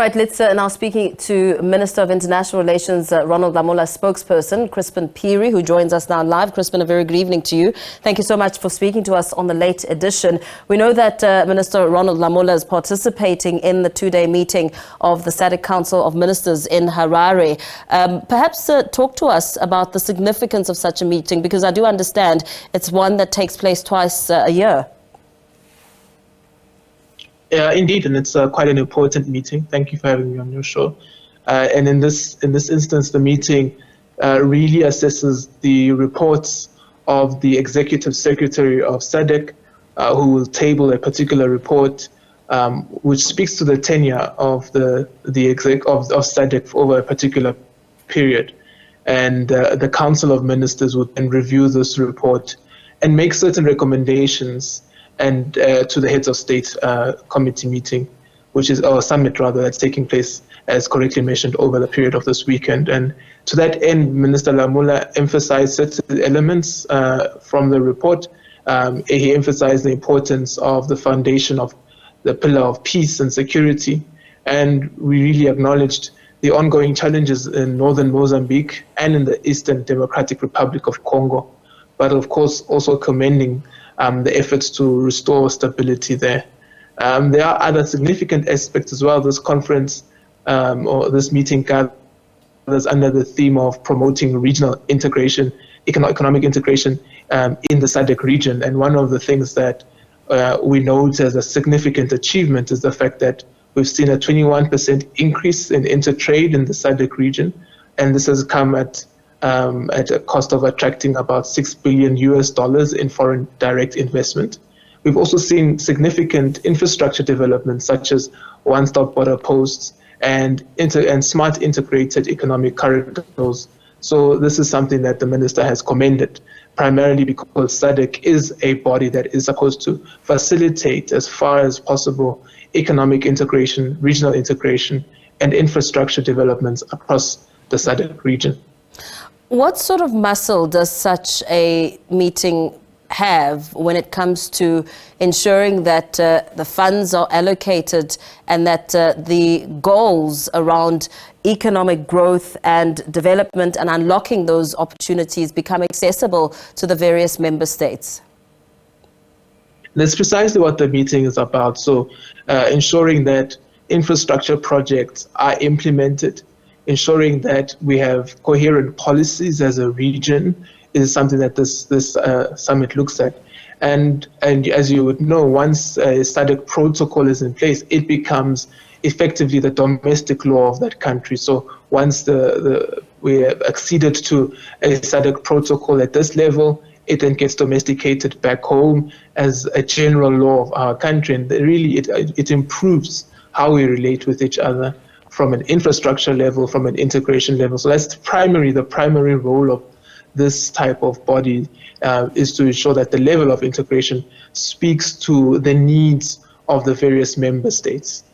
Right, let's now speaking to Minister of International Relations, Ronald Lamola spokesperson, Chrispin Phiri, who joins us now live. Chrispin, a very good evening to you. Thank you so much for speaking to us on the late edition. We know that Minister Ronald Lamola is participating in the two-day meeting of the SADC Council of Ministers in Harare. Perhaps talk to us about the significance of such a meeting, because I do understand it's one that takes place twice a year. Yeah, indeed, and it's quite an important meeting. Thank you for having me on your show. And in this instance, the meeting really assesses the reports of the Executive Secretary of SADC, who will table a particular report which speaks to the tenure of the exec of SADC over a particular period. And the Council of Ministers would then review this report and make certain recommendations and to the heads of state committee meeting, which is our summit rather, that's taking place, as correctly mentioned, over the period of this weekend. And to that end, Minister Lamola emphasized certain elements from the report. He emphasized the importance of the foundation of the pillar of peace and security. And we really acknowledged the ongoing challenges in northern Mozambique and in the Eastern Democratic Republic of Congo, but of course also commending the efforts to restore stability there. There are other significant aspects as well. This conference or this meeting gathers under the theme of promoting regional integration, economic integration in the SADC region. And one of the things that we note as a significant achievement is the fact that we've seen a 21% increase in intertrade in the SADC region, and this has come at a cost of attracting about $6 billion in foreign direct investment. We've also seen significant infrastructure developments such as one-stop border posts and smart integrated economic corridors. So this is something that the minister has commended, primarily because SADC is a body that is supposed to facilitate as far as possible economic integration, regional integration, and infrastructure developments across the SADC region. What sort of muscle does such a meeting have when it comes to ensuring that the funds are allocated and that the goals around economic growth and development and unlocking those opportunities become accessible to the various member states? That's precisely what the meeting is about. So ensuring that infrastructure projects are implemented, ensuring that we have coherent policies as a region is something that this summit looks at. And as you would know, once a SADC protocol is in place, it becomes effectively the domestic law of that country. So once we have acceded to a SADC protocol at this level, it then gets domesticated back home as a general law of our country. And really, it improves how we relate with each other from an infrastructure level, from an integration level. So that's the primary role of this type of body is to ensure that the level of integration speaks to the needs of the various member states.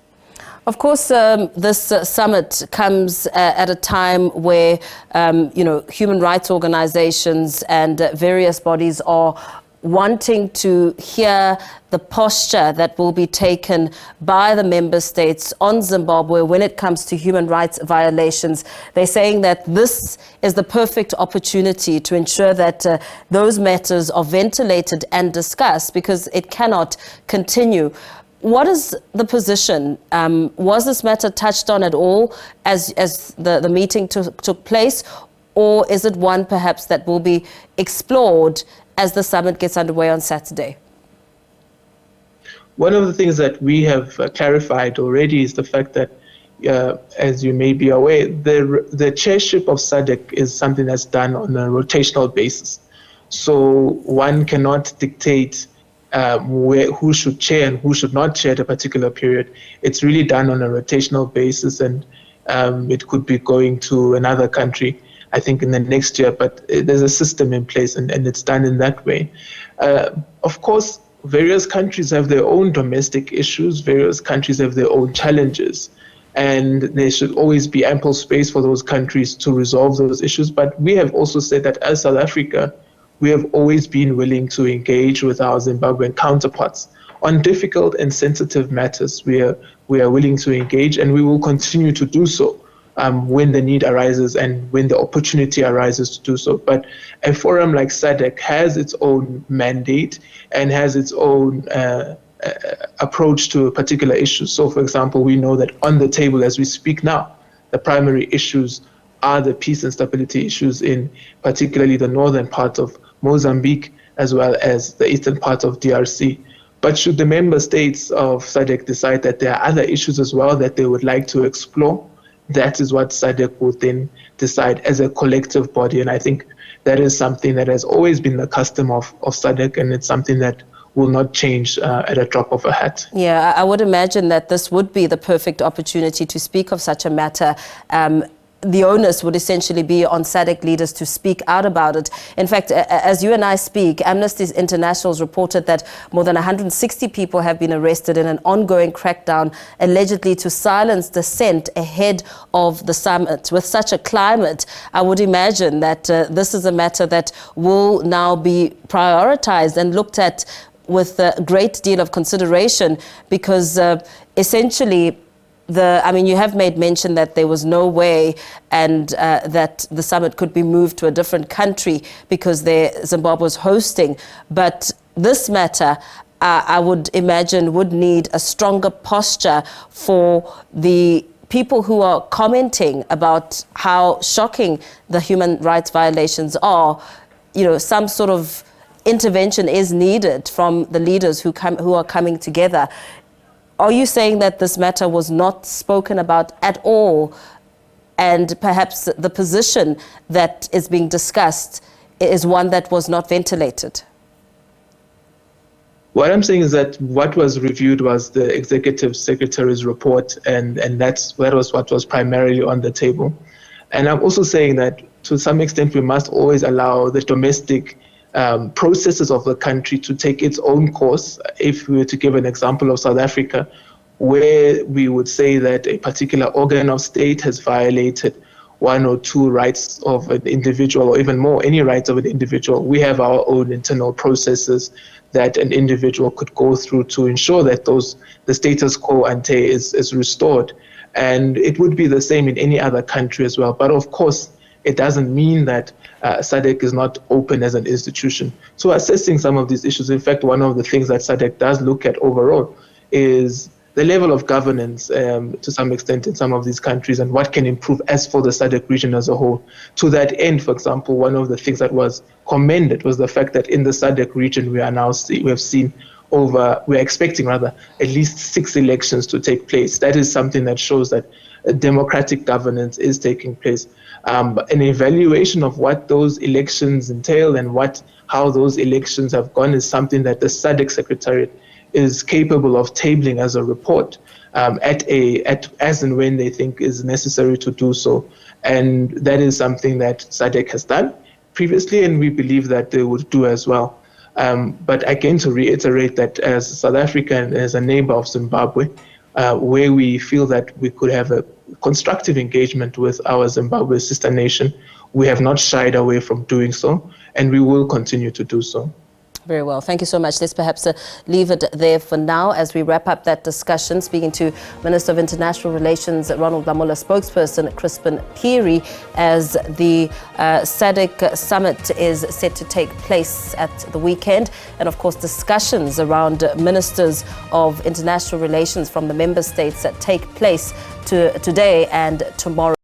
Of course, this summit comes at a time where, human rights organizations and various bodies are wanting to hear the posture that will be taken by the member states on Zimbabwe when it comes to human rights violations. They're saying that this is the perfect opportunity to ensure that those matters are ventilated and discussed, because it cannot continue. What is the position? Was this matter touched on at all as the meeting took place, or is it one perhaps that will be explored as the summit gets underway on Saturday? One of the things that we have clarified already is the fact that, as you may be aware, the chairship of SADC is something that's done on a rotational basis. So one cannot dictate who should chair and who should not chair at a particular period. It's really done on a rotational basis, and it could be going to another country, I think, in the next year, but there's a system in place, and it's done in that way. Of course, various countries have their own domestic issues, various countries have their own challenges, and there should always be ample space for those countries to resolve those issues. But we have also said that as South Africa, we have always been willing to engage with our Zimbabwean counterparts on difficult and sensitive matters, we are willing to engage, and we will continue to do so when the need arises and when the opportunity arises to do so. But a forum like SADC has its own mandate and has its own approach to a particular issue. So, for example, we know that on the table as we speak now, the primary issues are the peace and stability issues in particularly the northern part of Mozambique, as well as the eastern part of DRC. But should the member states of SADC decide that there are other issues as well that they would like to explore, that is what SADC would then decide as a collective body. And I think that is something that has always been the custom of SADC, and it's something that will not change at a drop of a hat. Yeah, I would imagine that this would be the perfect opportunity to speak of such a matter. The onus would essentially be on SADC leaders to speak out about it. In fact, as you and I speak, Amnesty International has reported that more than 160 people have been arrested in an ongoing crackdown, allegedly to silence dissent ahead of the summit. With such a climate, I would imagine that this is a matter that will now be prioritized and looked at with a great deal of consideration, because essentially, you have made mention that there was no way and that the summit could be moved to a different country because Zimbabwe was hosting. But this matter, I would imagine, would need a stronger posture for the people who are commenting about how shocking the human rights violations are. Some sort of intervention is needed from the leaders who are coming together. Are you saying that this matter was not spoken about at all, and perhaps the position that is being discussed is one that was not ventilated? What I'm saying is that what was reviewed was the executive secretary's report, and that was what was primarily on the table. And I'm also saying that to some extent we must always allow the domestic processes of the country to take its own course. If we were to give an example of South Africa, where we would say that a particular organ of state has violated one or two rights of an individual, or even more, any rights of an individual, we have our own internal processes that an individual could go through to ensure that the status quo ante is restored. And it would be the same in any other country as well. But of course, it doesn't mean that SADC is not open as an institution. So assessing some of these issues, in fact, one of the things that SADC does look at overall is the level of governance to some extent in some of these countries and what can improve as for the SADC region as a whole. To that end, for example, one of the things that was commended was the fact that in the SADC region we're expecting at least 6 elections to take place. That is something that shows that democratic governance is taking place. An evaluation of what those elections entail and how those elections have gone is something that the SADC Secretariat is capable of tabling as a report as and when they think is necessary to do so. And that is something that SADC has done previously, and we believe that they would do as well. But again, to reiterate that as South Africa and as a neighbor of Zimbabwe, where we feel that we could have a constructive engagement with our Zimbabwe sister nation, we have not shied away from doing so, and we will continue to do so. Very well. Thank you so much. Let's perhaps leave it there for now as we wrap up that discussion. Speaking to Minister of International Relations, Ronald Lamola, spokesperson Chrispin Phiri, as the SADC Summit is set to take place at the weekend. And of course, discussions around ministers of international relations from the member states that take place today and tomorrow.